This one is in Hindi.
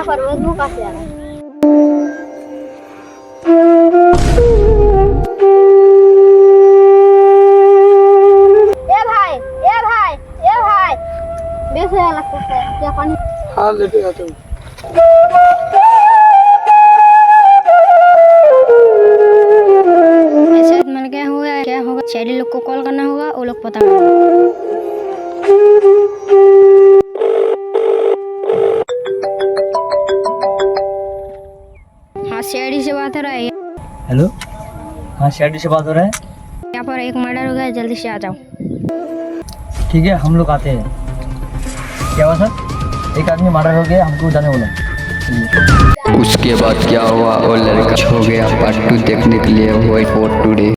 परवेज मुँह का से आ रहा है। ए भाई बेस है लगता है क्या पानी। हाँ लेके आते हूँ। ऐसे मन क्या होगा शहरी लोग को कॉल करना होगा, वो लोग पता कर हाँ शहरी से बात हो रहा है। हेलो, हाँ शहरी से बात हो रहा है। यहाँ पर एक मर्डर हो गया, जल्दी से आ जाओ। ठीक है हम लोग आते हैं। क्या हुआ सर? एक आदमी मर्डर हो गया, हमको जाने बोला। उसके बाद क्या हुआ और लड़का हो गया, पार्ट 2 देखने के लिए वेट फॉर टुडे।